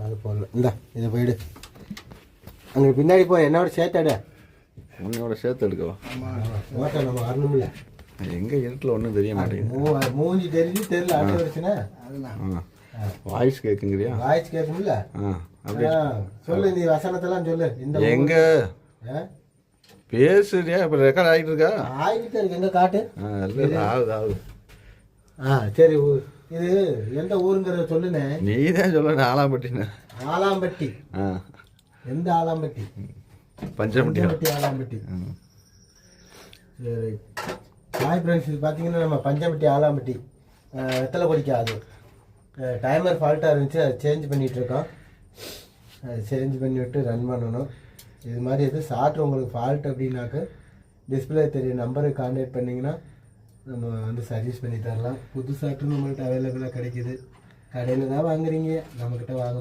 அது போடல. இந்தா இதை போயிடு. அங்கே பின்னாடி போய் என்னோட சேர்த்தாட. உன்னோட சேர்த்து எடுக்கவா? ஓட்ட நம்ம வரணும்ல. எங்கே இருட்டில் ஒன்றும் தெரிய மாட்டேங்குது. மூஞ்சி தெரியல அடுத்த வருஷனா வாய்ஸ் கேட்குங்கிறியா? வாய்ஸ் கேட்கும்ல. அப்படியே சொல்லு, நீ வசனத்தெல்லாம் சொல்லு. இந்த எங்க பேசுறியா? இப்போ ரெக்கார்ட் ஆகிட்டு இருக்கா? ஆகிட்டு இருக்கு. எங்கே காட்டு. ஆகுது. சரி, இது எந்த ஊருங்கிறத சொல்லுனே. நீ தான் சொல்ல. ஆலாம்பட்டின்னு. ஆலாம்பட்டி. எந்த ஆலாம்பட்டி? பஞ்சம்பட்டி. ஆலாம்பட்டி. சரி ஹாய் ஃப்ரெண்ட்ஸ், இது பார்த்தீங்கன்னா நம்ம பஞ்சம்பட்டி ஆலாம்பட்டி வெத்தலை கொடிக்காது. டைமர் ஃபால்ட்டாக இருந்துச்சு, அதை சேஞ்ச் பண்ணிகிட்ருக்கோம். சேஞ்ச் பண்ணிவிட்டு ரன் பண்ணணும். இது மாதிரி எதுவும் சாஃப்ட்வேர் உங்களுக்கு ஃபால்ட் அப்படின்னாக்க டிஸ்பிளே தெரிய நம்பருக்கு கான்டாக்ட் பண்ணிங்கன்னா நம்ம வந்து சர்வீஸ் பண்ணி தரலாம். புது சாஃப்ட்வேர் நம்மள்கிட்ட அவைலபிளாக கிடைக்கிது. கடையில் தான் வாங்குறீங்க, நம்மக்கிட்ட வாங்க